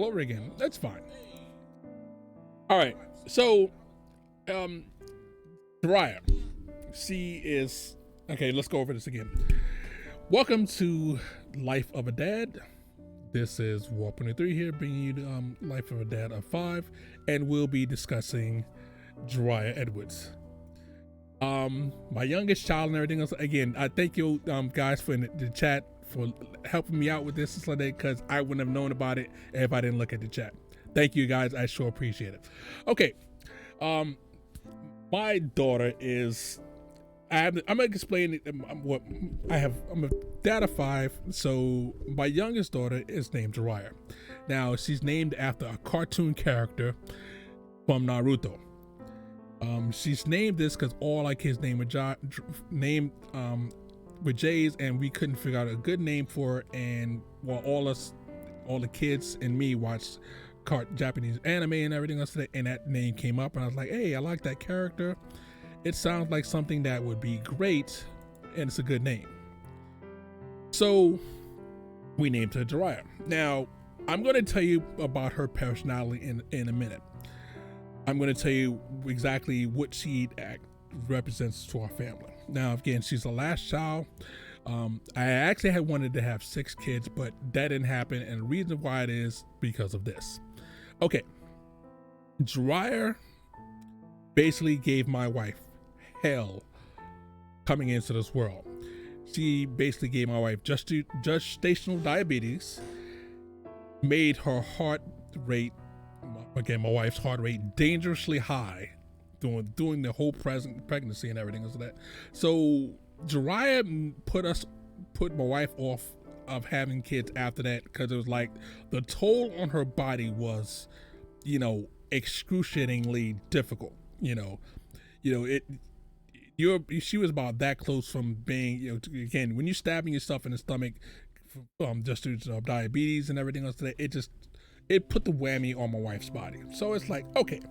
all over again. That's fine. All right. So, Jaraiya, she is okay. Let's go over this again. Welcome to Life of a Dad. This is Warp 23 here, bringing you the Life of a Dad of 5, and we'll be discussing Jaraiya Edwards. My youngest child and everything else. Again, I thank you guys for in the chat for helping me out with this and Sunday, because I wouldn't have known about it if I didn't look at the chat. Thank you guys, I sure appreciate it. Okay, my daughter is, I'm gonna explain what I have. I'm a dad of 5, so my youngest daughter is named Jaraiya. Now she's named after a cartoon character from Naruto. She's named this because all our kids named with J's, and we couldn't figure out a good name for her. And while all the kids and me watched Japanese anime and everything else, and that name came up, and I was like, hey, I like that character. It sounds like something that would be great, and it's a good name. So we named her Jaraiya. Now I'm going to tell you about her personality in a minute. I'm going to tell you exactly what she represents to our family. Now, again, she's the last child. I actually had wanted to have 6 kids, but that didn't happen, and the reason why it is because of this. Okay, Jaraiya basically gave my wife hell coming into this world. She basically gave my wife gestational diabetes, made her heart rate, again, my wife's heart rate, dangerously high during the whole pregnancy and everything like that. So Jaraiya put my wife off of having kids after that, because it was like the toll on her body was, excruciatingly difficult. She was about that close from being, again, when you're stabbing yourself in the stomach just due to diabetes and everything else, it put the whammy on my wife's body. So it's like, okay,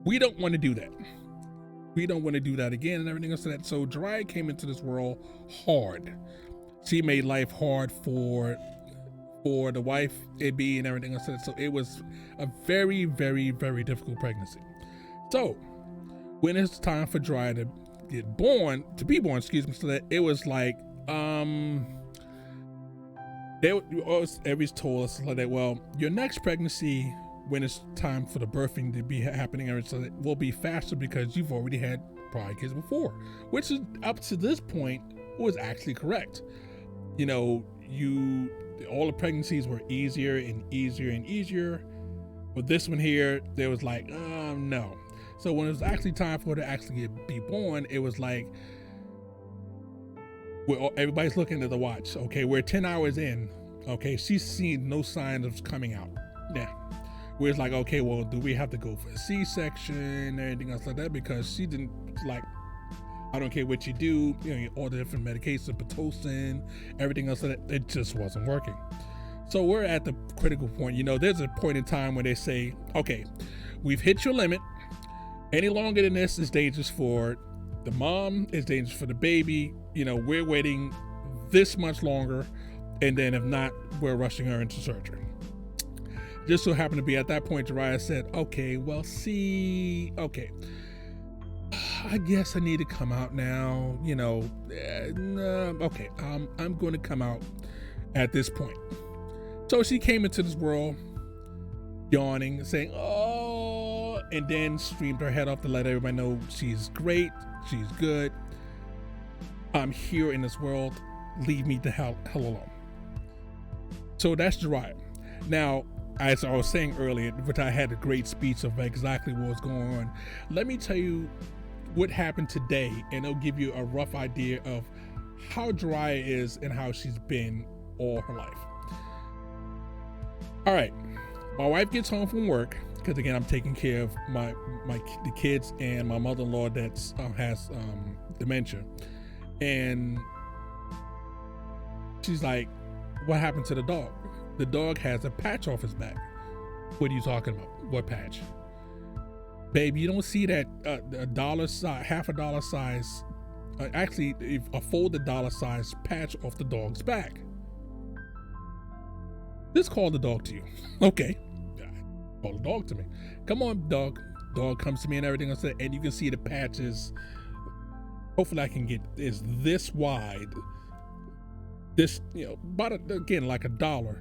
we don't want to do that. We don't want to do that again and everything else like that. So Jaraiya came into this world hard. She made life hard for the wife, it be, and everything else like that. So it was a very, very, very difficult pregnancy. So when it's time for Jaraiya to be born, so that it was like, everybody's told us like that, well, your next pregnancy, when it's time for the birthing to be happening, so it will be faster because you've already had prior kids before, which is up to this point was actually correct. All the pregnancies were easier and easier and easier, but this one here, there was like, no. So when it was actually time for her to actually be born, it was like, everybody's looking at the watch. Okay, we're 10 hours in. Okay, she's seen no signs of coming out. Yeah, we're like, okay, well, do we have to go for a C-section and anything else like that? Because she didn't, like, I don't care what you do, all the different medications, Pitocin, everything else like that, it just wasn't working. So we're at the critical point. There's a point in time where they say, okay, we've hit your limit. Any longer than this is dangerous for the mom, it's dangerous for the baby. We're waiting this much longer, and then if not, we're rushing her into surgery. Just so happened to be at that point, Jaraiya said, okay, well, okay, I guess I need to come out now, okay, I'm going to come out at this point. So she came into this world yawning, saying, oh, and then streamed her head off to let everybody know she's great, she's good. I'm here in this world. Leave me the hell alone. So that's Jaraiya. Now, as I was saying earlier, which I had a great speech of exactly what was going on, let me tell you what happened today, and it'll give you a rough idea of how Jaraiya is and how she's been all her life. All right, my wife gets home from work, because again, I'm taking care of the kids and my mother-in-law that has dementia. And she's like, what happened to the dog? The dog has a patch off his back. What are you talking about? What patch? Babe, you don't see that half a dollar size, actually a folded dollar size patch off the dog's back. Just call the dog to you. Okay. Call the dog to me. Come on, dog. Dog comes to me and everything else, and you can see the patches. Hopefully I can get is this wide. This, about again like $1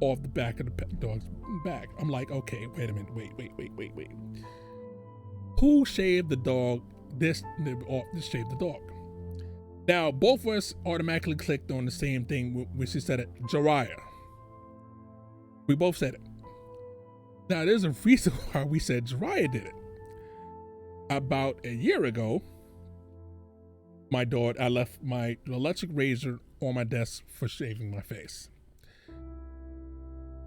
off the back of the dog's back. I'm like, okay, wait a minute, wait. Who shaved the dog? This shaved the dog. Now both of us automatically clicked on the same thing when she said it, Jaraiya. We both said it. Now there's a reason why we said Jaraiya did it. About a year ago, I left my electric razor on my desk for shaving my face.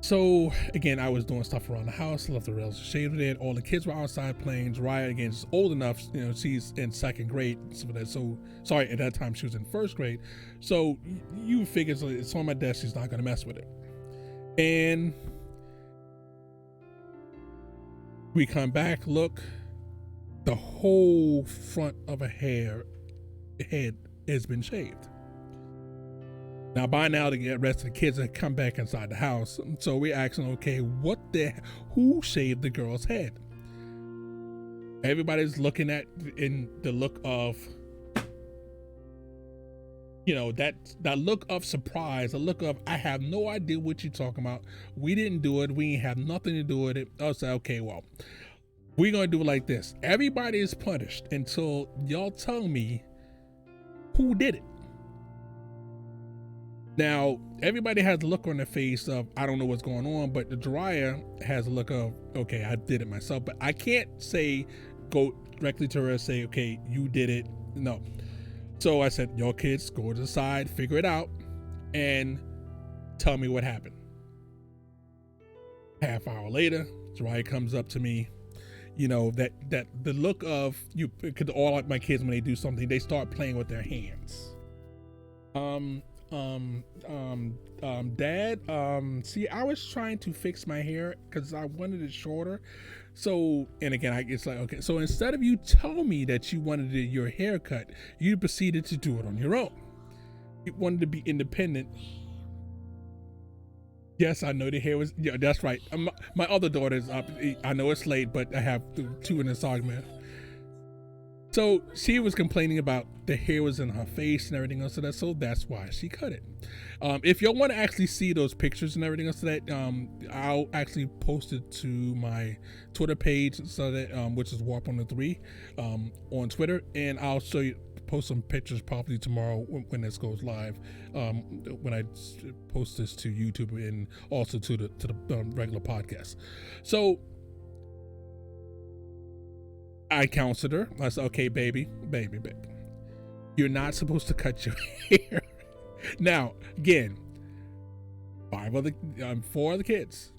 So again, I was doing stuff around the house, left the razor shaved it. All the kids were outside playing. Jaraiya, again, is old enough, she's in 2nd grade. So sorry, at that time she was in 1st grade. So you figure it's on my desk, she's not gonna mess with it. And we come back, look, the whole front of a head has been shaved. Now by now the rest of the kids have come back inside the house, so we're asking, okay, who shaved the girl's head? Everybody's looking at in the look of, that look of surprise, a look of, I have no idea what you're talking about. We didn't do it. We ain't have nothing to do with it. I was like, okay, well, we're gonna do it like this. Everybody is punished until y'all tell me who did it. Now, everybody has a look on their face of, I don't know what's going on, but the Jaraiya has a look of, okay, I did it myself, but I can't go directly to her and say, okay, you did it. No. So I said, y'all kids, go to the side, figure it out, and tell me what happened. Half hour later, Jaraiya comes up to me, that the look of, because all my kids, when they do something, they start playing with their hands. Dad, see, I was trying to fix my hair because I wanted it shorter. So, and again, it's like, okay, so instead of you tell me that you wanted your haircut, you proceeded to do it on your own. You wanted to be independent. Yes, I know the hair was, yeah, that's right. My other daughter's up. I know it's late, but I have 2 in this argument. So she was complaining about the hair was in her face and everything else, so that's why she cut it. If y'all want to actually see those pictures and everything else, I'll actually post it to my Twitter page, so that which is Warp103 on Twitter, and I'll post some pictures probably tomorrow when this goes live, when I post this to YouTube and also to the regular podcast. So I counseled her. I said, okay, baby, you're not supposed to cut your hair. Now, again, 4 of the kids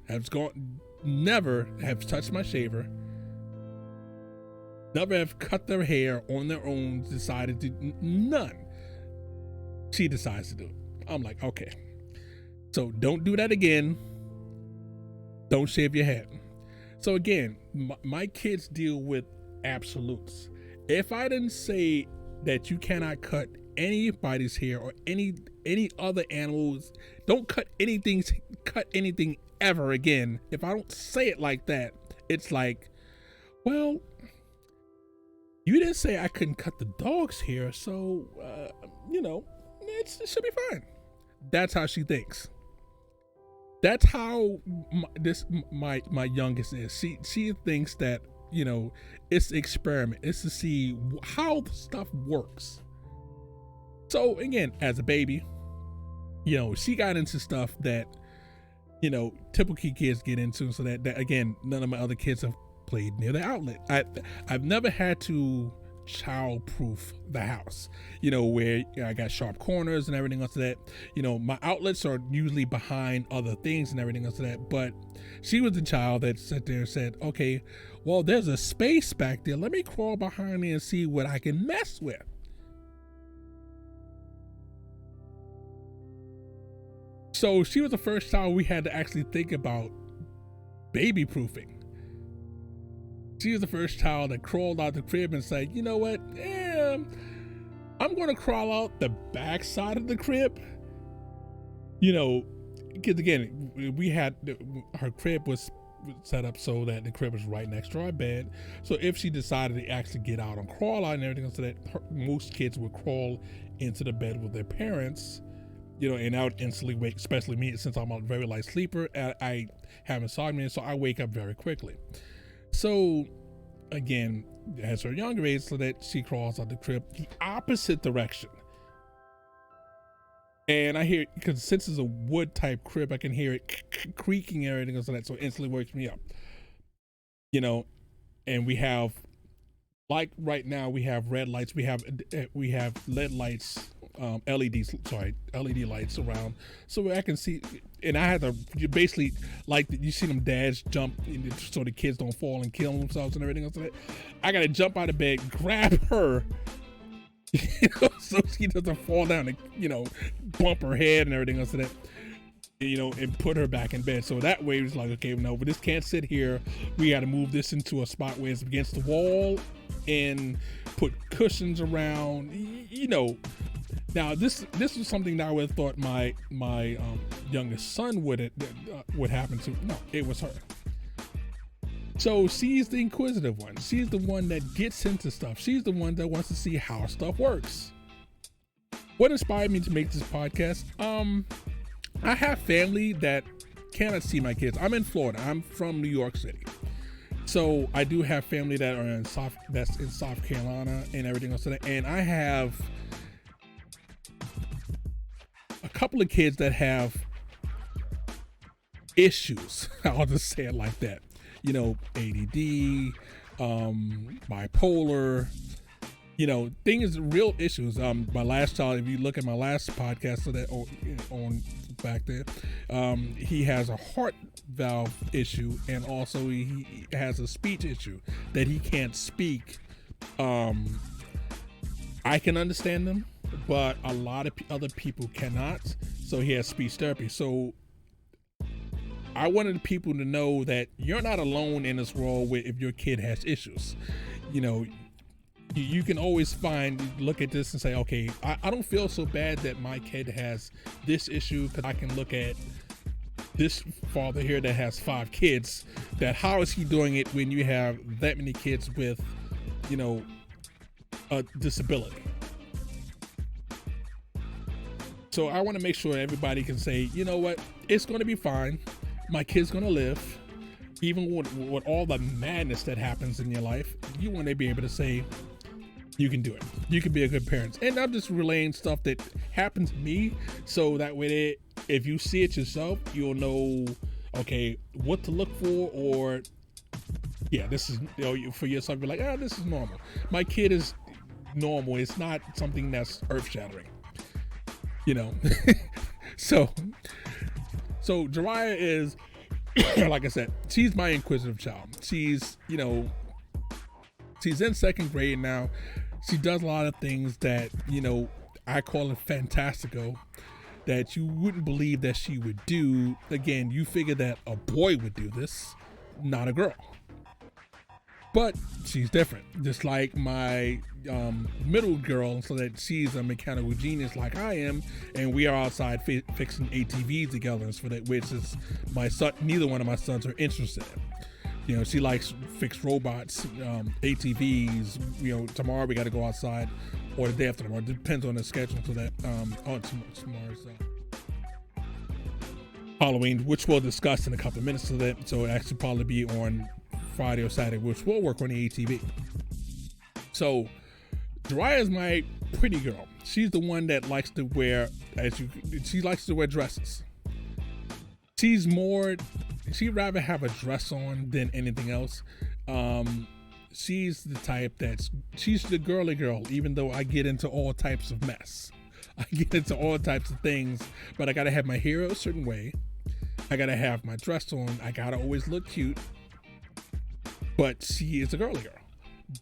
never have touched my shaver, never have cut their hair on their own, decided to, none. She decides to do it. I'm like, okay, so don't do that again. Don't shave your head. So again, my kids deal with absolutes. If I didn't say that you cannot cut anybody's hair or any other animals, don't cut anything ever again. If I don't say it like that, it's like, well, you didn't say I couldn't cut the dog's hair, so it should be fine. That's how she thinks. That's how my youngest is. She thinks that, it's an experiment. It's to see how the stuff works. So again, as a baby, she got into stuff that, typical kids get into. So that again, none of my other kids have played near the outlet. I've never had to child-proof the house, where I got sharp corners and everything else that, my outlets are usually behind other things and everything else that. But she was the child that sat there and said, okay, well, there's a space back there. Let me crawl behind there and see what I can mess with. So she was the first child we had to actually think about baby proofing. She was the first child that crawled out the crib and said, you know what? I'm going to crawl out the back side of the crib, because again, we had her crib was set up so that the crib was right next to our bed. So if she decided to actually get out and crawl out and everything, so that most kids would crawl into the bed with their parents, and I would instantly wake, especially me, since I'm a very light sleeper. I have insomnia, so I wake up very quickly. So again, as her younger age, so that she crawls out the crib the opposite direction. And I hear, because since it's a wood type crib, I can hear it creaking and everything, so that instantly wakes me up. And we have, like right now, we have red lights, we have LED lights, LED lights around, so I can see. And I had to basically, like, you see them dads jump so the kids don't fall and kill themselves and everything else like that. I gotta jump out of bed, grab her, so she doesn't fall down and bump her head and everything else like that, and put her back in bed. So that way it's like, okay, no, but this can't sit here. We got to move this into a spot where it's against the wall and put cushions around. Now this was something that I would have thought my youngest son would happen to. No, it was her. So she's the inquisitive one. She's the one that gets into stuff. She's the one that wants to see how stuff works. What inspired me to make this podcast? I have family that cannot see my kids. I'm in Florida. I'm from New York City. So I do have family that are that's in South Carolina and everything else. And I have a couple of kids that have issues. I'll just say it like that. ADD, bipolar, things, real issues. My last child, if you look at my last podcast, so that on back there, he has a heart valve issue, and also he has a speech issue that he can't speak. I can understand them, but a lot of other people cannot. So he has speech therapy. So I wanted people to know that you're not alone in this world if your kid has issues. You can always look at this and say, okay, I don't feel so bad that my kid has this issue, because I can look at this father here that has 5 kids, that how is he doing it when you have that many kids with, a disability. So I want to make sure everybody can say, you know what, it's going to be fine. My kid's going to live. Even with all the madness that happens in your life, you want to be able to say, you can do it. You can be a good parent. And I'm just relaying stuff that happened to me, so that way, if you see it yourself, you'll know, okay, what to look for, or yeah, this is, for yourself, you're like, this is normal. My kid is normal. It's not something that's earth-shattering. So Jaraiya is, like I said, she's my inquisitive child. She's in 2nd grade now. She does a lot of things that, I call it fantastical, that you wouldn't believe that she would do. Again, you figure that a boy would do this, not a girl. But she's different, just like my middle girl, so that she's a mechanical genius like I am, and we are outside fixing ATVs together, for that, which is my son. Neither one of my sons are interested in. She likes fix robots, ATVs. Tomorrow we got to go outside, or the day after tomorrow. It depends on the schedule. So that tomorrow's Halloween, which we'll discuss in a couple of minutes. So it actually probably be on Friday or Saturday, which will work on the ATV. So Jaraiya is my pretty girl. She's the one that likes to wear, she likes to wear dresses. She'd rather have a dress on than anything else. She's the type she's the girly girl, even though I get into all types of mess. I get into all types of things, but I gotta have my hair a certain way. I gotta have my dress on. I gotta always look cute. But she is a girly girl.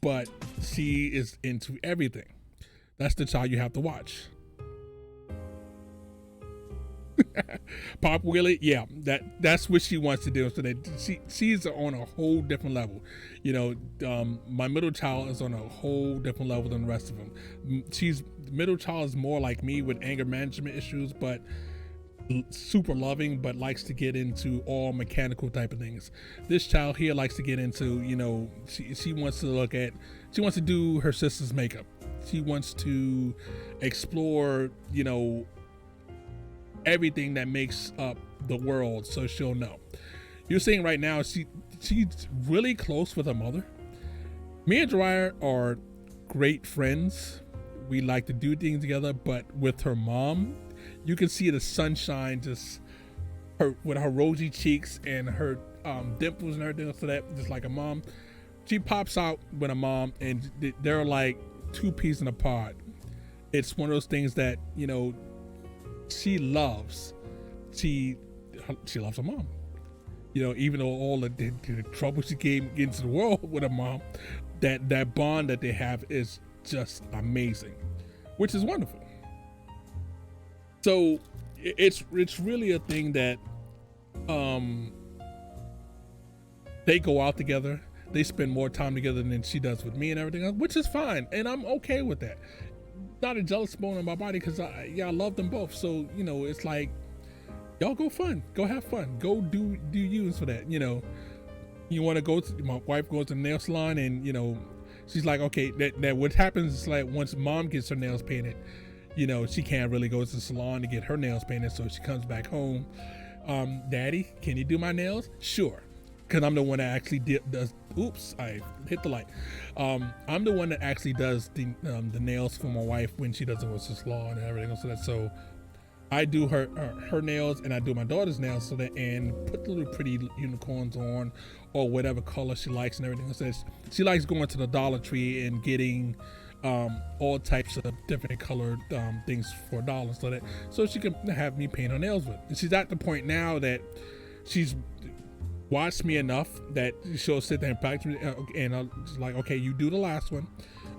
But she is into everything. That's the child you have to watch. Pop Willie, yeah, that's what she wants to do. So that she's on a whole different level. My middle child is on a whole different level than the rest of them. Middle child is more like me with anger management issues, but super loving, but likes to get into all mechanical type of things. This child here likes to get into, she wants to do her sister's makeup. She wants to explore, everything that makes up the world, so she'll know. You're seeing right now, she's really close with her mother. Me and Jaraiya are great friends. We like to do things together, but with her mom, you can see the sunshine just with her rosy cheeks and her dimples and everything, so that just like a mom. She pops out with a mom, and they're like two peas in a pod. It's one of those things that she loves. She loves her mom. Even though all the trouble she came into the world with her mom, that bond that they have is just amazing, which is wonderful. So it's really a thing that they go out together. They spend more time together than she does with me and everything else, which is fine, and I'm okay with that. Not a jealous bone in my body, because I love them both. So it's like, y'all go have fun, go do you for that. You want to go to, my wife goes to the nail salon, and she's like, okay, that what happens is, like, once mom gets her nails painted, she can't really go to the salon to get her nails painted, so she comes back home. Daddy, can you do my nails? Sure. Because I'm the one that actually does. Oops, I hit the light. I'm the one that actually does the nails for my wife when she doesn't go to the salon and everything else. So I do her nails, and I do my daughter's nails, so that, and put the little pretty unicorns on, or whatever color she likes and everything else. She likes going to the Dollar Tree and getting all types of different colored things for $1, so she can have me paint her nails with. And she's at the point now that she's watched me enough that she'll sit there and practice, and I'm just like, okay, you do the last one,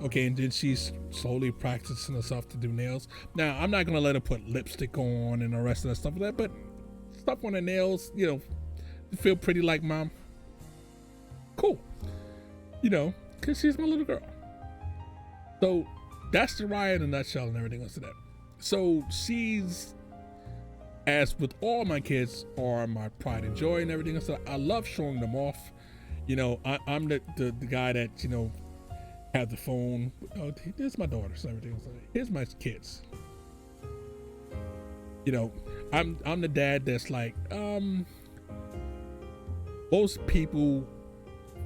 okay, and then she's slowly practicing herself to do nails. Now, I'm not gonna let her put lipstick on and the rest of that stuff like that, but stuff on the nails, feel pretty like mom. Cool, because she's my little girl. So that's Jaraiya in a nutshell and everything else to that. So she's, as with all my kids, are my pride and joy and everything else. So I love showing them off. I'm the guy that, have the phone. Oh, there's my daughters and everything else. Here's my kids. I'm the dad that's like, most people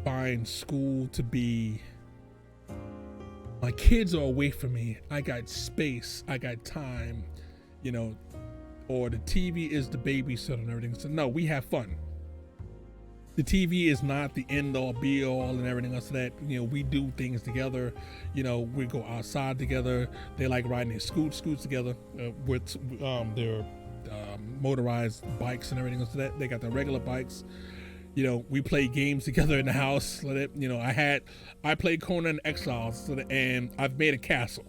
find school to be, my kids are away from me. I got space. I got time, or the TV is the babysitter and everything. So no, we have fun. The TV is not the end all be all and everything else that, we do things together. We go outside together. They like riding their scoots together with their motorized bikes and everything else that. They got their regular bikes. We play games together in the house. I played Conan Exiles, and I've made a castle,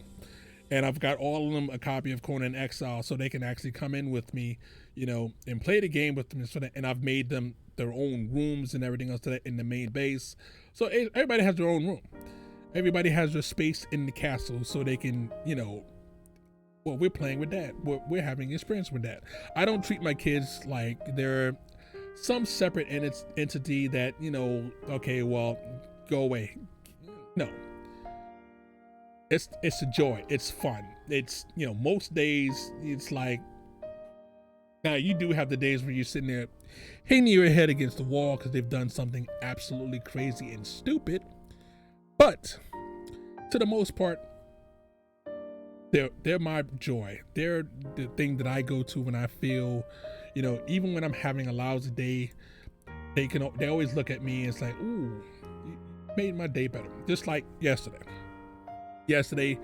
and I've got all of them a copy of Conan Exile, so they can actually come in with me, and play the game with them. And I've made them their own rooms and everything else in the main base. So everybody has their own room. Everybody has their space in the castle, so they can, well, we're playing with that. We're having experience with that. I don't treat my kids like they're some separate entity that, okay, well, go away. No. It's a joy. It's fun. It's, most days it's like, now you do have the days where you're sitting there hitting your head against the wall because they've done something absolutely crazy and stupid. But to the most part, they're my joy. They're the thing that I go to when I feel, even when I'm having a lousy day, they always look at me and it's like, ooh, you made my day better. Just like yesterday. Yesterday,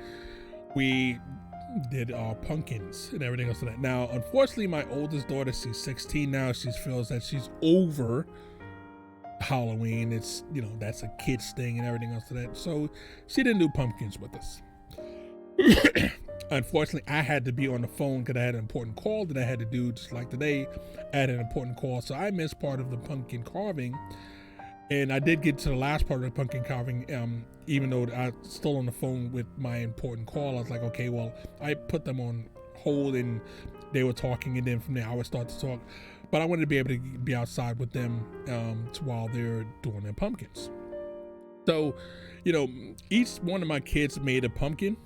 we did our pumpkins and everything else like that. Now, unfortunately, my oldest daughter, she's 16 now. She feels that she's over Halloween. It's, that's a kid's thing and everything else like that. So she didn't do pumpkins with us. Unfortunately, I had to be on the phone because I had an important call that I had to do. Just like today, I had an important call, so I missed part of the pumpkin carving. And I did get to the last part of the pumpkin carving, even though I was still on the phone with my important call. I was like, okay, well, I put them on hold and they were talking, and then from there I would start to talk. But I wanted to be able to be outside with them while they're doing their pumpkins. So, you know, each one of my kids made a pumpkin,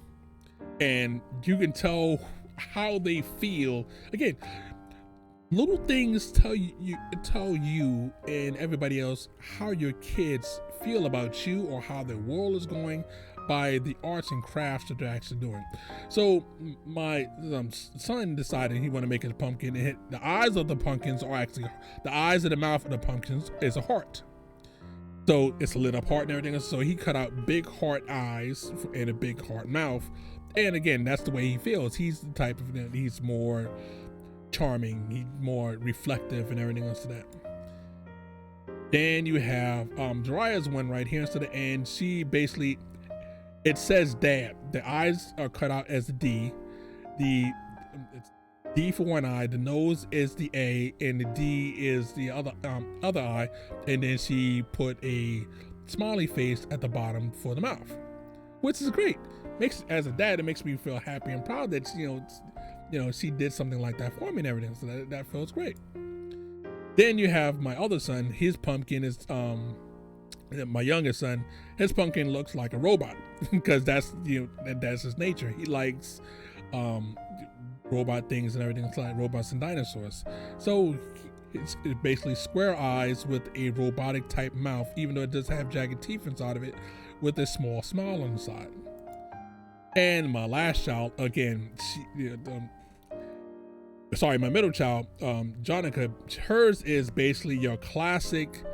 and you can tell how they feel. Again, little things tell you and everybody else how your kids feel about you or how their world is going by the arts and crafts that they're actually doing. So my son decided he wanted to make his pumpkin, and the eyes of the pumpkins are actually, the eyes of the mouth of the pumpkins is a heart. So it's a lit up heart and everything. So he cut out big heart eyes and a big heart mouth. And again, that's the way he feels. He's the type of, he's more charming, he's more reflective and everything else to that. Then you have Jaraiya's one right here instead of, and she basically, it says dad. The eyes are cut out as a D. It's D for one eye, the nose is the A, and the D is the other eye, and then she put a smiley face at the bottom for the mouth, which is great. As a dad, it makes me feel happy and proud that she did something like that for me and everything. So that feels great. Then you have my other son. His pumpkin is my youngest son. His pumpkin looks like a robot because that's his nature. He likes robot things and everything. It's like robots and dinosaurs. So it's basically square eyes with a robotic type mouth, even though it does have jagged teeth inside of it, with a small smile on the side. And my last child, again, my middle child, Jonica, hers is basically your classic,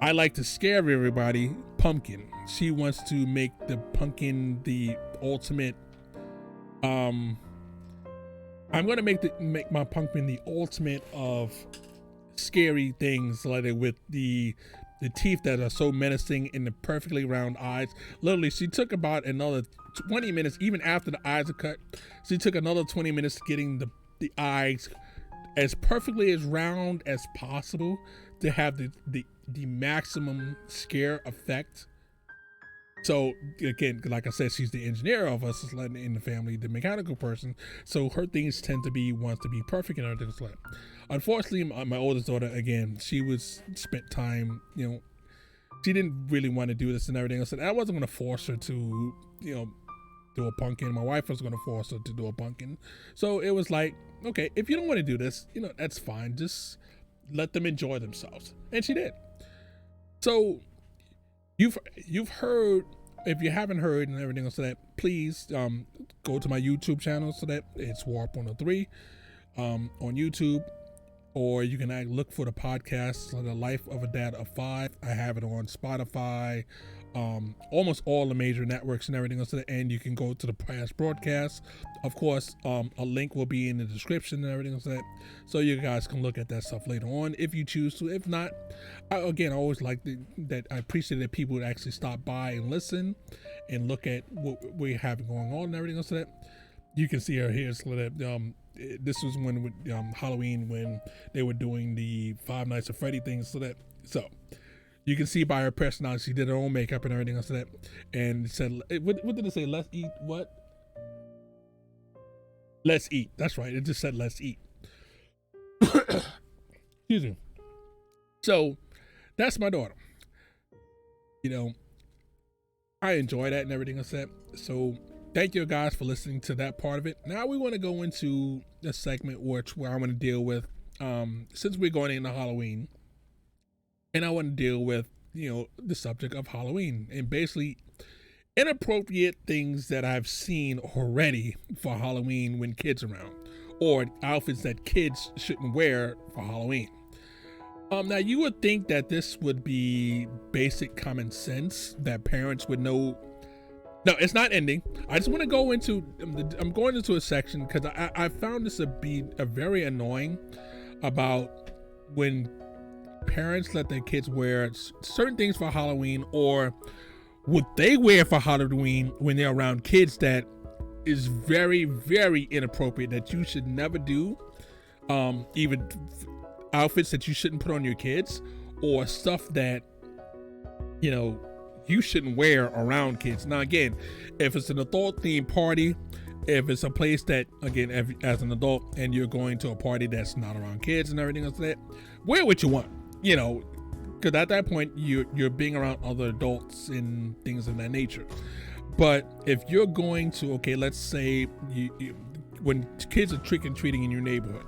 I like to scare everybody pumpkin. She wants to make the pumpkin the ultimate, I'm gonna make my pumpkin the ultimate of scary things, like with the teeth that are so menacing and the perfectly round eyes. Literally, she took about another 20 minutes, even after the eyes are cut. She took another 20 minutes getting the eyes as perfectly as round as possible to have the maximum scare effect. So again, like I said, she's the engineer of us in the family, the mechanical person. So her things tend to be, wants to be perfect and everything like that. Unfortunately, my oldest daughter, again, she spent time, she didn't really want to do this and everything else. And I wasn't going to force her to, do a pumpkin. My wife was going to force her to do a pumpkin. So it was like, okay, if you don't want to do this, that's fine. Just let them enjoy themselves. And she did. So you've heard, if you haven't heard and everything else, so that please go to my YouTube channel, so that it's Warp 103 on YouTube, or you can look for the podcast, The Life of a Dad of Five. I have it on Spotify, almost all the major networks and everything else, and you can go to the past broadcasts. Of course, a link will be in the description and everything else, so you guys can look at that stuff later on if you choose to. If not, I always like that. I appreciate that people would actually stop by and listen and look at what we have going on and everything else. So that you can see her here. So that this was when Halloween, when they were doing the Five Nights at Freddy things. So you can see by her personality, she did her own makeup and everything else. So that, and it said, what did it say? Let's eat what? Let's eat. That's right. It just said let's eat. Excuse me. So that's my daughter. I enjoy that and everything else. So thank you guys for listening to that part of it. Now we want to go into a segment where I want to deal with, since we're going into Halloween, and I want to deal with, the subject of Halloween and basically inappropriate things that I've seen already for Halloween when kids are around, or outfits that kids shouldn't wear for Halloween. Now you would think that this would be basic common sense, that parents would know. No, it's not ending. I just want to go into, I'm going into a section because I found this to be a very annoying about when parents let their kids wear certain things for Halloween, or what they wear for Halloween when they're around kids, that is very, very inappropriate, that you should never do. Even outfits that you shouldn't put on your kids, or stuff that, you shouldn't wear around kids. Now again, if it's an adult themed party If it's a place that, again, as an adult and you're going to a party that's not around kids and everything else like that, wear what you want, you know, because at that point you're being around other adults and things of that nature. But if you're going to, okay, let's say when kids are trick-or-treating in your neighborhood,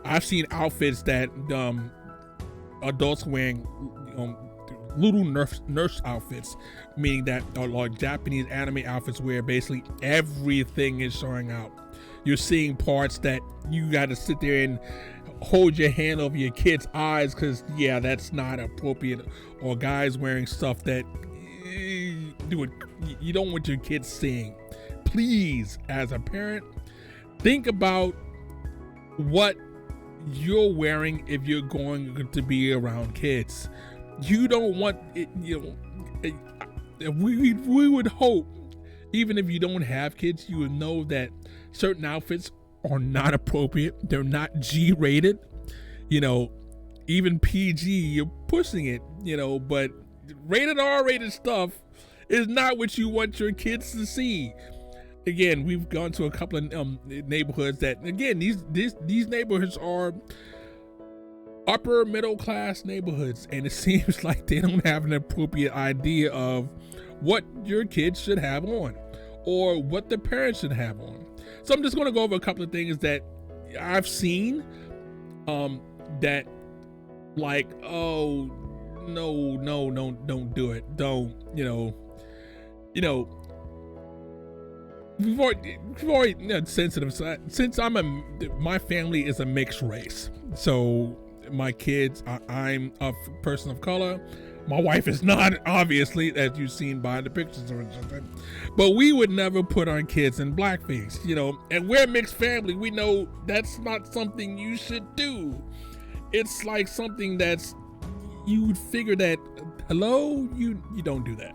I've seen outfits that adults wearing little nurse outfits, meaning that are like Japanese anime outfits where basically everything is showing out. You're seeing parts that you got to sit there and hold your hand over your kid's eyes because, yeah, that's not appropriate. Or guys wearing stuff that you don't want your kids seeing. Please, as a parent, think about what you're wearing if you're going to be around kids. You don't want it, you know, we would hope, even if you don't have kids, you would know that certain outfits are not appropriate. They're not G-rated, you know, even PG, you're pushing it, you know, but rated R-rated stuff is not what you want your kids to see. Again, we've gone to a couple of neighborhoods that, again, these neighborhoods are upper middle class neighborhoods, and it seems like they don't have an appropriate idea of what your kids should have on or what the parents should have on. So I'm just going to go over a couple of things that I've seen that, like, oh no, don't do it, don't, you know we've already sensitive. Since my family is a mixed race, so my kids, I'm a person of color. My wife is not, obviously, as you've seen by the pictures or something. But we would never put our kids in blackface, you know. And we're a mixed family. We know that's not something you should do. It's like something that's, you would figure that, hello, you don't do that.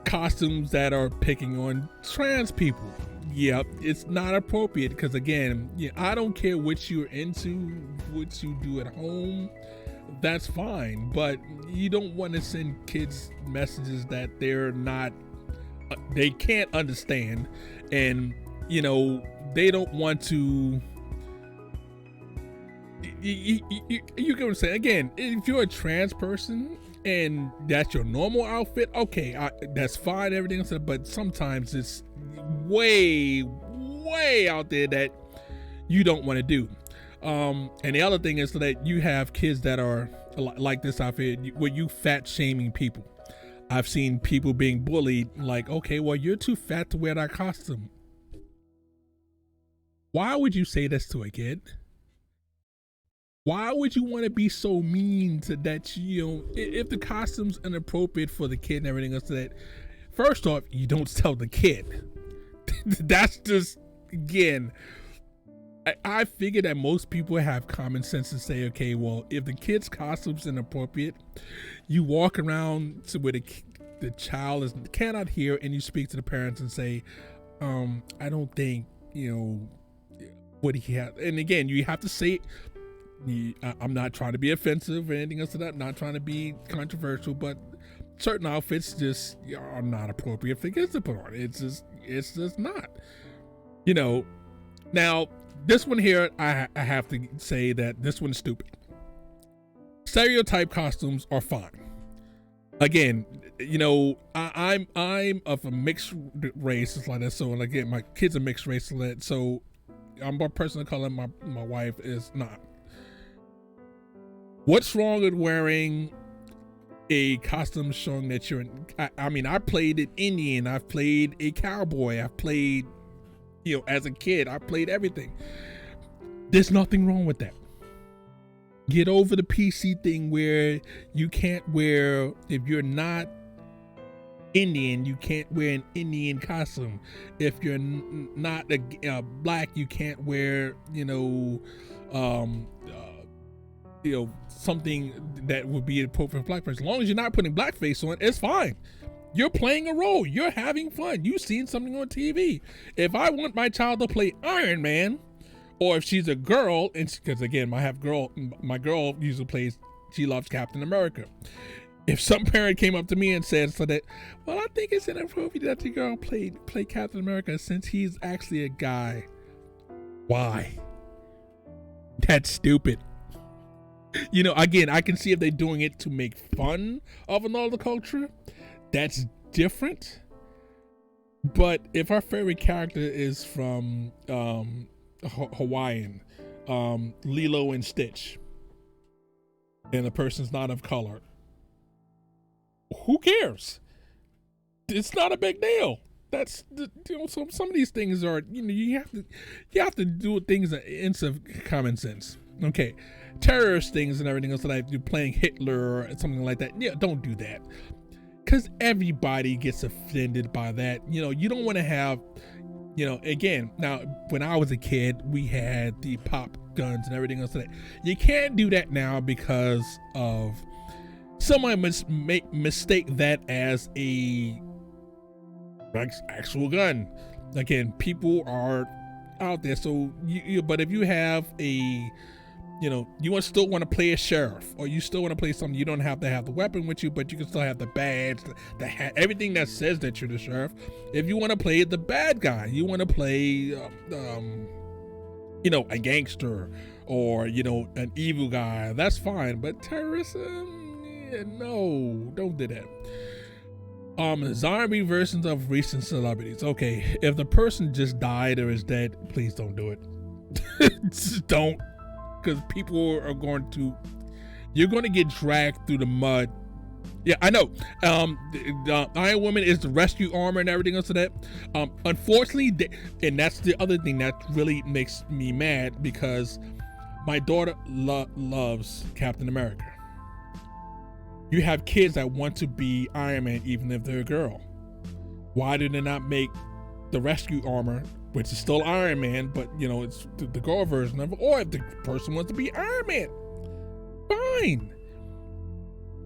Costumes that are picking on trans people, yep, it's not appropriate because, again, yeah, I don't care what you're into, what you do at home, that's fine, but you don't want to send kids messages that they're not, they can't understand, and, you know, they don't want to. You get what I'm saying? Again, if you're a trans person and that's your normal outfit, okay, that's fine, everything else, but sometimes it's way out there that you don't want to do. And the other thing is that you have kids that are like this outfit where you fat shaming people. I've seen people being bullied, like, okay, well, you're too fat to wear that costume. Why would you say this to a kid? Why would you want to be so mean to that? You know, if the costume's inappropriate for the kid and everything else, that first off, you don't tell the kid. That's just, again, I figure that most people have common sense to say, okay, well, if the kid's costume's inappropriate, you walk around to where the child cannot hear, and you speak to the parents and say, I don't think, you know, what he has. And again, you have to say, I'm not trying to be offensive or anything else like that, I'm not trying to be controversial, but certain outfits just are not appropriate for kids to put on. It's just not, you know. Now this one here, I have to say that this one's stupid. Stereotype costumes are fine. Again, you know, I'm of a mixed race, it's like that. So, and again, my kids are mixed race, so I'm a person of color. My wife is not. What's wrong with wearing a costume showing that you're I mean, I played an Indian, I've played a cowboy, I've played, you know, as a kid, I played everything. There's nothing wrong with that. Get over the PC thing where you can't wear, if you're not Indian, you can't wear an Indian costume. If you're not black, you can't wear, you know, something that would be appropriate for black person. As long as you're not putting blackface on, it's fine. You're playing a role. You're having fun. You've seen something on TV. If I want my child to play Iron Man, or if she's a girl, and because again, my girl usually plays, she loves Captain America. If some parent came up to me and said so that, well, I think it's inappropriate that the girl play Captain America since he's actually a guy. Why? That's stupid. You know, again, I can see if they're doing it to make fun of another culture. That's different. But if our favorite character is from Hawaiian, Lilo and Stitch, and the person's not of color, who cares? It's not a big deal. That's, you know, some of these things are, you know, you have to do things in some common sense. Okay, terrorist things and everything else, like you're playing Hitler or something like that. Yeah, don't do that, because everybody gets offended by that. You know, you don't want to have, you know, again, now when I was a kid, we had the pop guns and everything else like that. You can't do that now because of someone mistake that as a actual gun. Again, people are out there, so but if you have a, you know, you still want to play a sheriff, or you still want to play something, you don't have to have the weapon with you, but you can still have the badge, the hat, everything that says that you're the sheriff. If you want to play the bad guy, you want to play, you know, a gangster, or, you know, an evil guy, that's fine. But terrorism, yeah, no, don't do that. Zombie versions of recent celebrities. Okay, if the person just died or is dead, please don't do it. Just don't. Because people are you're going to get dragged through the mud. Yeah, I know. The Iron Woman is the rescue armor and everything else of that. Unfortunately, and that's the other thing that really makes me mad, because my daughter loves Captain America. You have kids that want to be Iron Man even if they're a girl. Why do they not make the rescue armor, which is still Iron Man, but, you know, it's the girl version of it? Or if the person wants to be Iron Man, fine.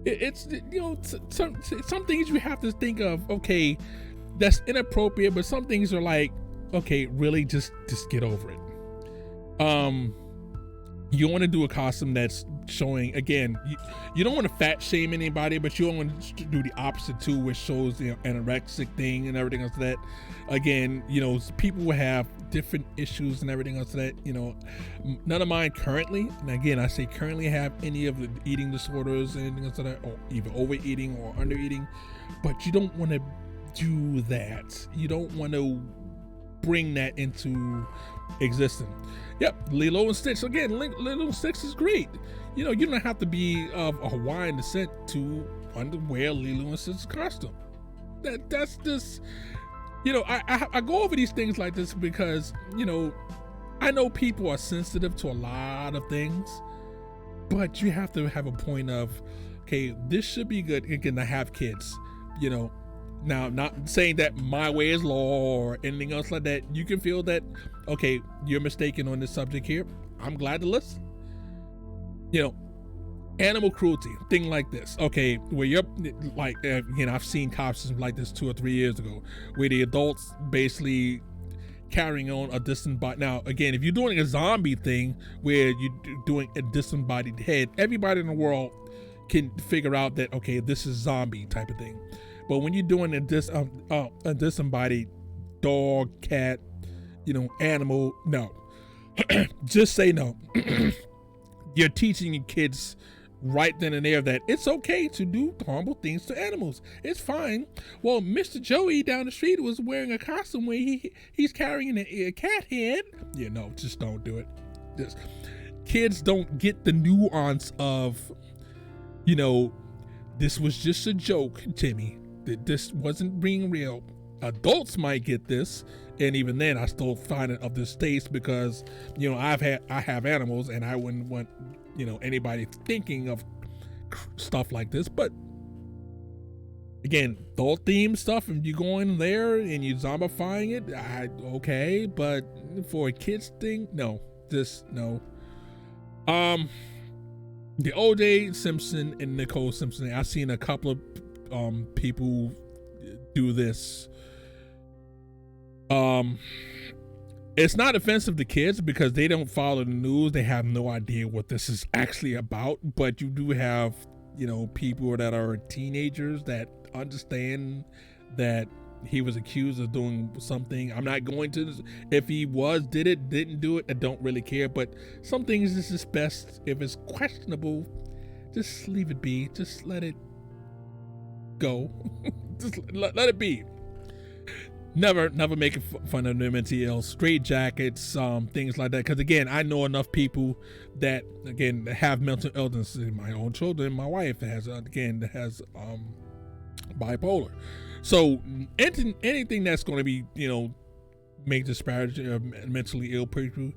It's, you know, some things you have to think of, okay, that's inappropriate, but some things are like, okay, really, just get over it. You want to do a costume that's showing, again, you don't want to fat shame anybody, but you don't want to do the opposite too, which shows the anorexic thing and everything else that, again, you know, people will have different issues and everything else that, you know, none of mine currently, and again, I say currently, have any of the eating disorders and anything else like that, or even overeating or undereating, but you don't want to do that. You don't want to bring that into existence. Yep, Lilo and Stitch. Again, Lilo and Stitch is great. You know, you don't have to be of a Hawaiian descent to wear Lilo and Stitch's costume. That's just, you know, I go over these things like this because, you know, I know people are sensitive to a lot of things, but you have to have a point of, okay, this should be good. Again, I have kids, you know. Now, not saying that my way is law or anything else like that. You can feel that, okay, you're mistaken on this subject here. I'm glad to listen. You know, animal cruelty, thing like this. Okay, where you're like, you know, I've seen costumes like this 2 or 3 years ago, where the adults basically carrying on a disembodied. Now, again, if you're doing a zombie thing where you're doing a disembodied head, everybody in the world can figure out that, okay, this is zombie type of thing. But when you're doing a disembodied dog, cat, you know, animal, no. Just say no. You're teaching your kids right then and there that it's okay to do harmful things to animals. It's fine. Well, Mr. Joey down the street was wearing a costume where he's carrying a cat head. Yeah, no, just don't do it. Just, kids don't get the nuance of, you know, this was just a joke, Timmy. This wasn't being real. Adults might get this, and even then I still find it of distaste because, you know, I have animals and I wouldn't want, you know, anybody thinking of stuff like this. But again, adult themed stuff, and you go in there and you zombifying it, okay, but for a kids thing, no, just no. The O.J. Simpson and Nicole Simpson, I've seen a couple of people do this. It's not offensive to kids because they don't follow the news. They have no idea what this is actually about, but you do have people that are teenagers that understand that he was accused of doing something. I'm not going to, if he didn't do it, I don't really care. But some things is just best, if it's questionable, just leave it be. Just let it go. Just let it be. Never making fun of the mentally ill, straight jackets, things like that. Because again, I know enough people that again have mental illness. My own children, my wife has bipolar. So anything that's going to be make disparage of mentally ill people,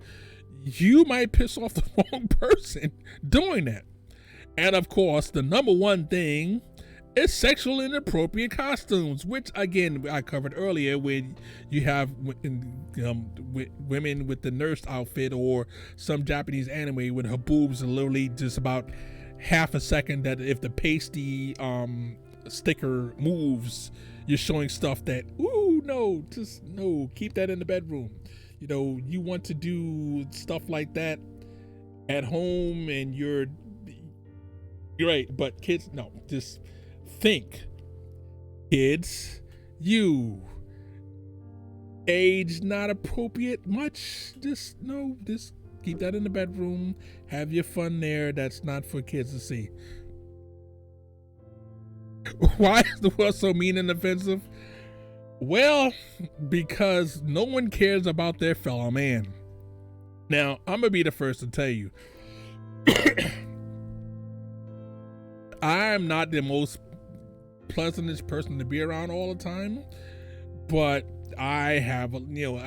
you might piss off the wrong person doing that. And of course, the number one thing is sexual inappropriate costumes, which again I covered earlier, where you have women with the nurse outfit, or some Japanese anime with her boobs are literally just about half a second, that if the pasty sticker moves, you're showing stuff that, no, keep that in the bedroom. You want to do stuff like that at home and you're right, but kids, no, just think, kids, you age not appropriate much, just keep that in the bedroom, have your fun there. That's not for kids to see. Why is the world so mean and offensive? Well, because no one cares about their fellow man. Now, I'm gonna be the first to tell you, I'm not the most pleasantest person to be around all the time, but I have,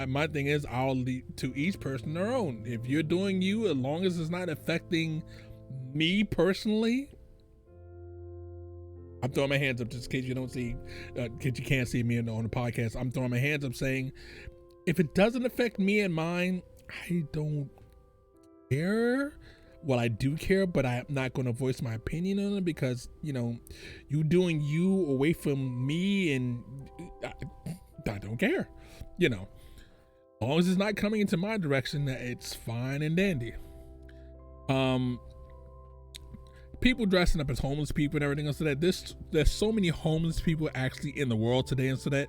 my thing is, I'll leave to each person their own. If you're doing you, as long as it's not affecting me personally, I'm throwing my hands up, just in case you don't see, because you can't see me on the podcast. I'm throwing my hands up saying, if it doesn't affect me and mine, I don't care. Well, I do care, but I'm not going to voice my opinion on it, because you doing you away from me, and I don't care. As long as it's not coming into my direction, it's fine and dandy. People dressing up as homeless people and everything else, so that there's so many homeless people actually in the world today, and so that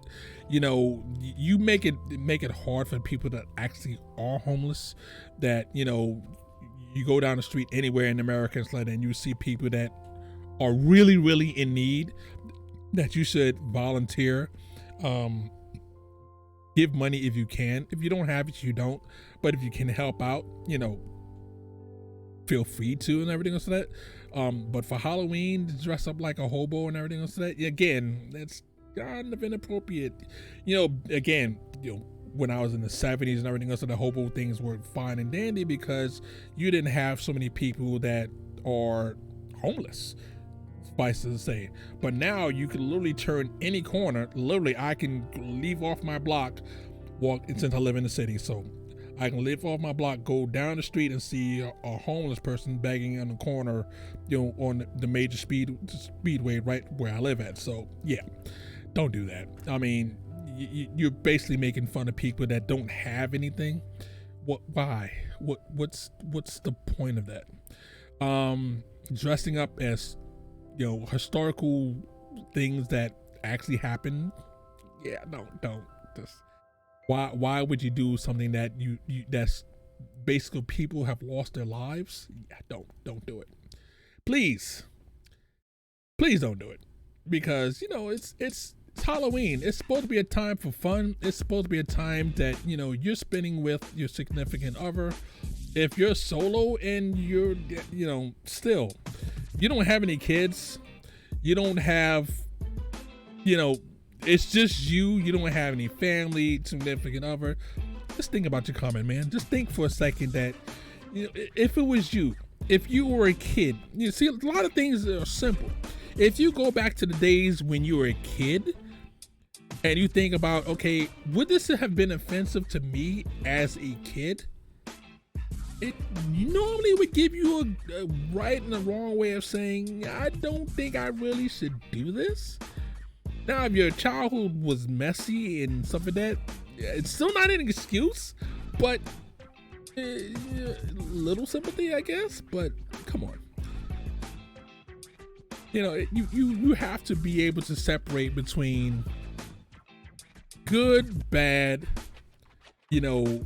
you make it hard for people that actually are homeless, that you go down the street anywhere in America and you see people that are really, really in need, that you should volunteer, give money if you can. If you don't have it, you don't, but if you can help out, feel free to, and everything else like that. But for Halloween, to dress up like a hobo and everything else like that, again, that's kind of inappropriate. Again, when I was in the 70s and everything else, the hobo things were fine and dandy, because you didn't have so many people that are homeless, suffice to say. But now you can literally turn any corner. Literally, I can leave off my block, since I live in the city, so I can leave off my block, go down the street, and see a homeless person begging on the corner, on the major speedway right where I live at. So yeah, don't do that. I mean, you're basically making fun of people that don't have anything. Why? What's the point of that? Dressing up as historical things that actually happened. Yeah, no, don't. Just why would you do something that that's basically people have lost their lives? Yeah, don't do it. Please don't do it, because it's Halloween. It's supposed to be a time for fun. It's supposed to be a time that you're spending with your significant other. If you're solo and you're still, you don't have any kids, you don't have it's just you don't have any family, significant other, just think about your comment, man. Just think for a second that if it was you, if you were a kid, see, a lot of things are simple. If you go back to the days when you were a kid and you think about, okay, would this have been offensive to me as a kid? It normally would give you a right and a wrong way of saying, I don't think I really should do this. Now, if your childhood was messy and stuff like that, it's still not an excuse, but little sympathy, I guess. But come on. You know, you have to be able to separate between good, bad, you know,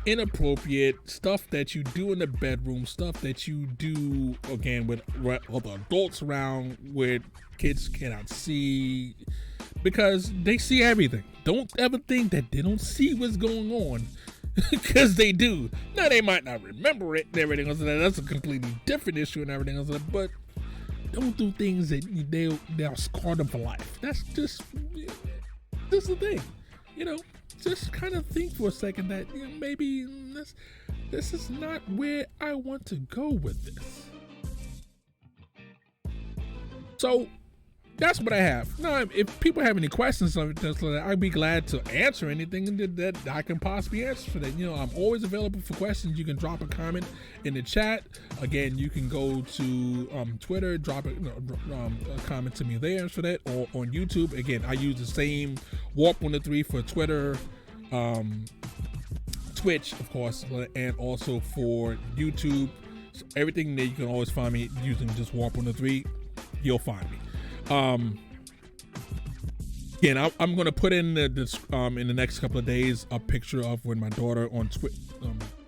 inappropriate stuff that you do in the bedroom, stuff that you do again with other adults around where kids cannot see, because they see everything. Don't ever think that they don't see what's going on, because they do. Now they might not remember it and everything else. That's a completely different issue and everything else. But don't do things that they'll scar them for life. That's just the thing, you know. Just kind of think for a second that, you know, maybe this is not where I want to go with this. So that's what I have. Now, if people have any questions on this, I'd be glad to answer anything that I can possibly answer for that. You know, I'm always available for questions. You can drop a comment in the chat. Again, you can go to Twitter, drop a comment to me there for that, or on YouTube. Again, I use the same Warp103 for Twitter, Twitch, of course, and also for YouTube. So everything that you can always find me using just Warp103, you'll find me. Again, I'm gonna put in the next couple of days a picture of when my daughter on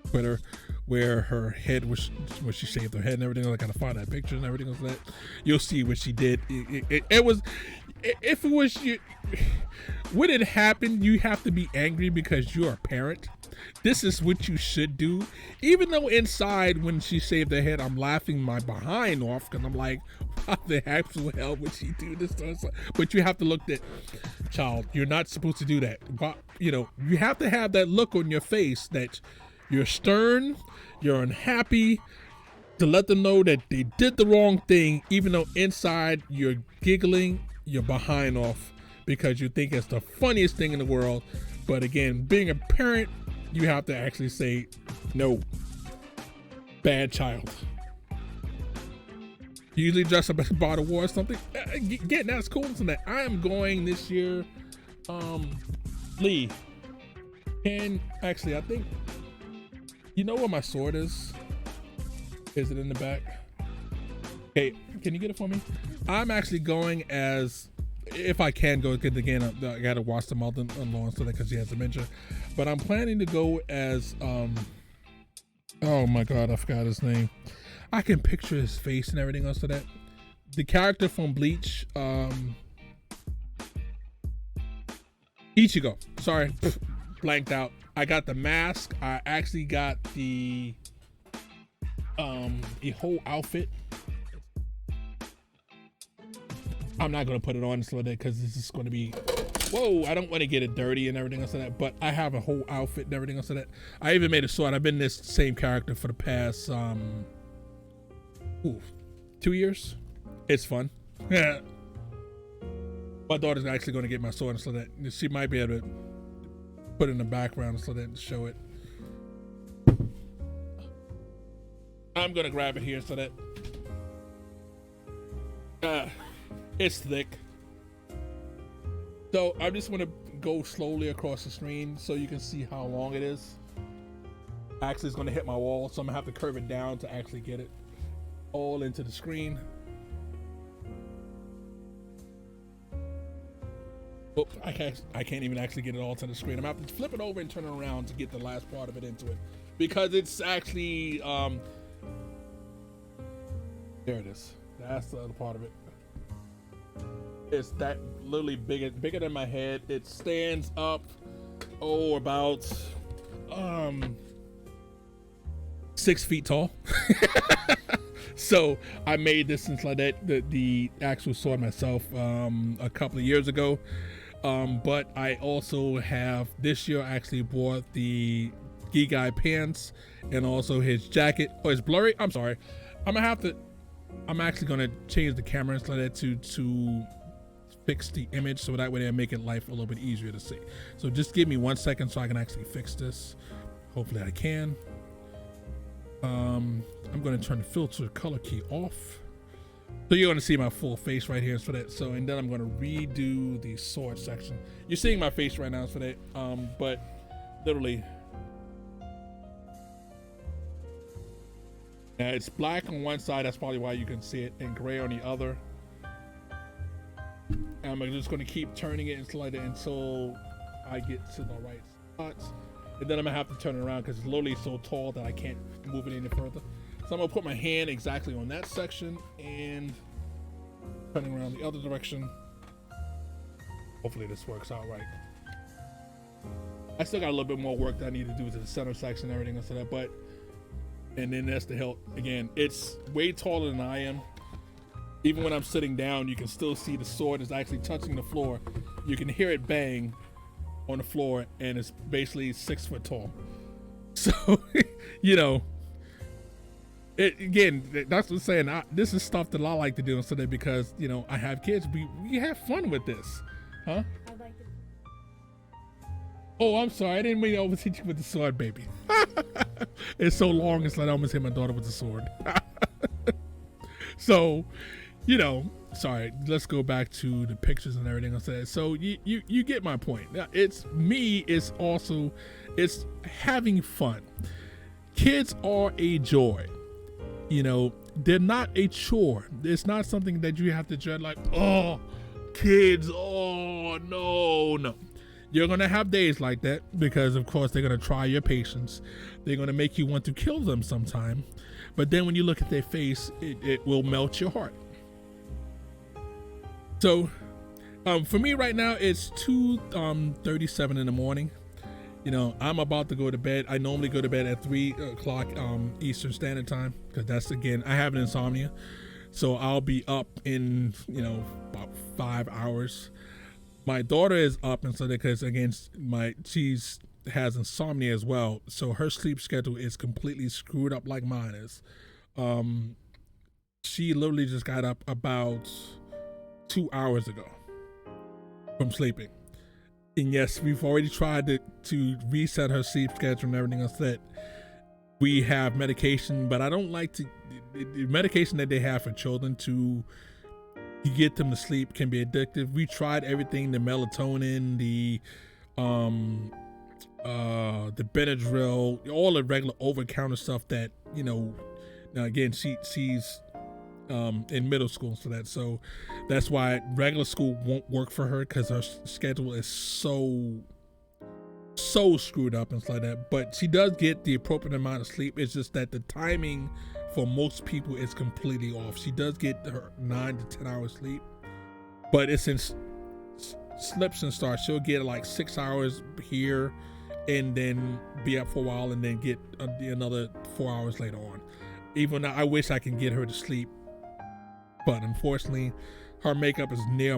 Twitter, where her head was, where she shaved her head and everything. I gotta find that picture and everything like that. You'll see what she did. It was, if it was you, when it happened, you have to be angry because you're a parent. This is what you should do. Even though inside, when she shaved her head, I'm laughing my behind off because I'm like, how the actual hell would she do this? But you have to look at, child, you're not supposed to do that. But, you know, you have to have that look on your face that you're stern, you're unhappy, to let them know that they did the wrong thing, even though inside you're giggling your behind off because you think it's the funniest thing in the world. But again, being a parent, you have to actually say, no, bad child. You usually dress up as God of War or something. Again, that's cool. So that I am going this year. Lee, and actually, I think, you know where my sword is? Is it in the back? Hey, can you get it for me? I'm actually going as, if I can go, because again, I gotta watch the mother-in-law so that, because she has dementia. But I'm planning to go as, oh my God, I forgot his name. I can picture his face and everything else. So that the character from Bleach, Ichigo. Sorry, blanked out. I got the mask. I actually got the whole outfit. I'm not gonna put it on so that, because this is going to be, whoa, I don't want to get it dirty and everything else like that, but I have a whole outfit and everything else like that. I even made a sword. I've been this same character for the past 2 years. It's fun. Yeah. My daughter's actually going to get my sword so that she might be able to put it in the background so that to show it. I'm gonna grab it here so that it's thick. So I just want to go slowly across the screen so you can see how long it is. Actually, it's going to hit my wall, so I'm gonna have to curve it down to actually get it all into the screen. Oh, I can't even actually get it all to the screen. I'm gonna have to flip it over and turn it around to get the last part of it into it, because it's actually there it is. That's the other part of it. It's that literally bigger than my head. It stands up, about 6 feet tall. So I made this since like that, the actual sword myself, a couple of years ago. But I also have, this year I actually bought the Guy pants and also his jacket. Oh, it's blurry. I'm sorry. I'm actually gonna change the camera like that to fix the image, so that way they make it life a little bit easier to see. So just give me 1 second so I can actually fix this. Hopefully I can. I'm gonna turn the filter color key off, so you're gonna see my full face right here for that. So, and then I'm gonna redo the sword section. You're seeing my face right now for that, but literally, it's black on one side, that's probably why you can see it, and gray on the other. I'm just going to keep turning it and slide it until I get to the right spots. And then I'm going to have to turn it around because it's literally so tall that I can't move it any further. So I'm going to put my hand exactly on that section and turning around the other direction. Hopefully this works out right. I still got a little bit more work that I need to do to the center section and everything else like that, but and then that's the hilt. Again, it's way taller than I am. Even when I'm sitting down, you can still see the sword is actually touching the floor. You can hear it bang on the floor, and it's basically 6 foot tall. So, you know, again, that's what I'm saying. This is stuff that I like to do instead of because, you know, I have kids. We have fun with this. Huh? I'd like to. Oh, I'm sorry. I didn't mean to almost hit you with the sword, baby. It's so long, it's like I almost hit my daughter with the sword. So, you know, sorry. Let's go back to the pictures and everything else. So you get my point. Now, it's having fun. Kids are a joy. You know, they're not a chore. It's not something that you have to dread like, oh, kids, oh, no. You're going to have days like that because, of course, they're going to try your patience. They're going to make you want to kill them sometime. But then when you look at their face, it will melt your heart. So for me right now, it's 2:37 in the morning. You know, I'm about to go to bed. I normally go to bed at 3 o'clock Eastern Standard Time because that's, again, I have an insomnia. So I'll be up in, you know, about 5 hours. My daughter is up, and so because again, she's has insomnia as well, so her sleep schedule is completely screwed up like mine is. She literally just got up about 2 hours ago from sleeping, and yes, we've already tried to reset her sleep schedule and everything else. That we have medication, but I don't like the medication that they have for children to get them to sleep can be addictive. We tried everything, the melatonin, the Benadryl, all the regular over-the-counter stuff that, you know, now again, she's in middle school, so that's why regular school won't work for her because her schedule is so screwed up and stuff like that. But she does get the appropriate amount of sleep. It's just that the timing for most people is completely off. She does get her 9 to 10 hours sleep, but it's in slips and starts. She'll get like 6 hours here and then be up for a while and then get another 4 hours later on. Even though I wish I can get her to sleep, but unfortunately her makeup is near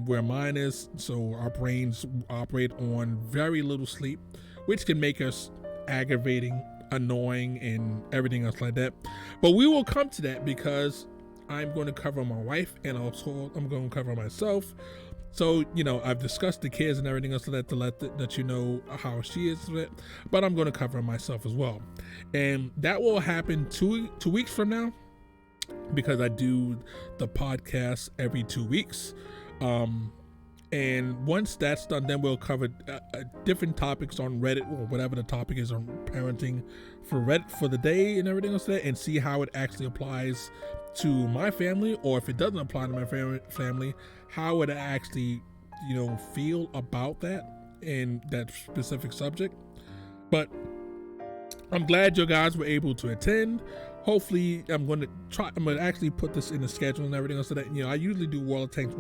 where mine is, so our brains operate on very little sleep, which can make us aggravating, annoying, and everything else like that. But we will come to that because I'm going to cover my wife and also I'm going to cover myself. So, you know, I've discussed the kids and everything else like that to let you know how she is, but I'm going to cover myself as well. And that will happen two weeks from now because I do the podcast every 2 weeks. And once that's done, then we'll cover different topics on Reddit or whatever the topic is on parenting for Reddit for the day and everything else like that, and see how it actually applies to my family, or if it doesn't apply to my family, how would I actually, you know, feel about that and that specific subject. But I'm glad you guys were able to attend. Hopefully, I'm going to actually put this in the schedule and everything else so that, you know, I usually do World of Tanks,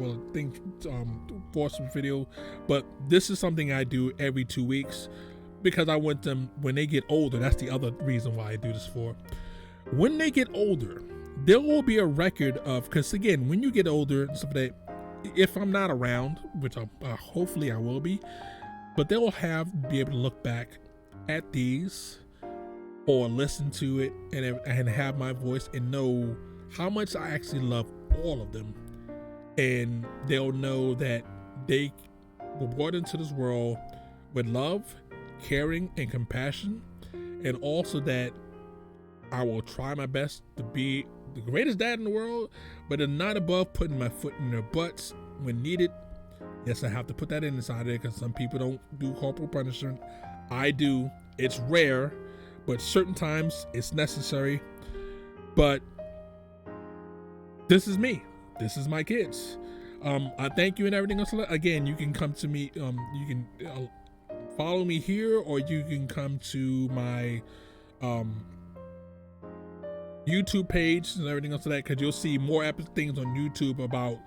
Warships video, but this is something I do every 2 weeks because I want them, when they get older, that's the other reason why I do this for. When they get older, there will be a record of, because again, when you get older and stuff like that, if I'm not around, which hopefully I will be, but they'll be able to look back at these or listen to it and have my voice and know how much I actually love all of them. And they'll know that they were brought into this world with love, caring, and compassion, and also that I will try my best to be the greatest dad in the world, but I'm not above putting my foot in their butts when needed. Yes, I have to put that inside there because some people don't do corporal punishment. I do. It's rare, but certain times it's necessary. But this is me. This is my kids. I thank you and everything else. Again, you can come to me. You can follow me here, or you can come to my YouTube page and everything else like that, because you'll see more things on YouTube about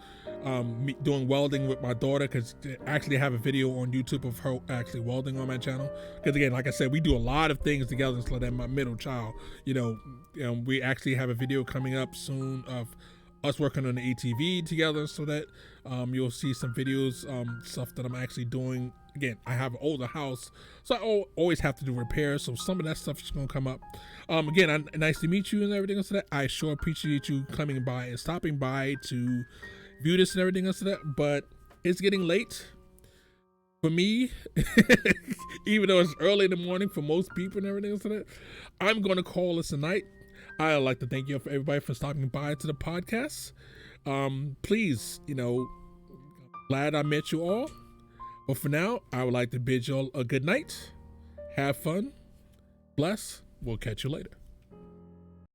me doing welding with my daughter, because I actually have a video on YouTube of her actually welding on my channel. Because again, like I said, we do a lot of things together. So that my middle child, we actually have a video coming up soon of us working on the ATV together, so that you'll see some videos, stuff that I'm actually doing. Again, I have an older house, so I always have to do repairs, so some of that stuff is going to come up. Again, nice to meet you and everything else like that. I sure appreciate you coming by and stopping by to view this and everything else like that. But it's getting late for me, even though it's early in the morning for most people and everything else like that. I'm going to call this a night. I'd like to thank you for everybody for stopping by to the podcast. Please, glad I met you all. But for now, I would like to bid you all a good night. Have fun. Bless. We'll catch you later.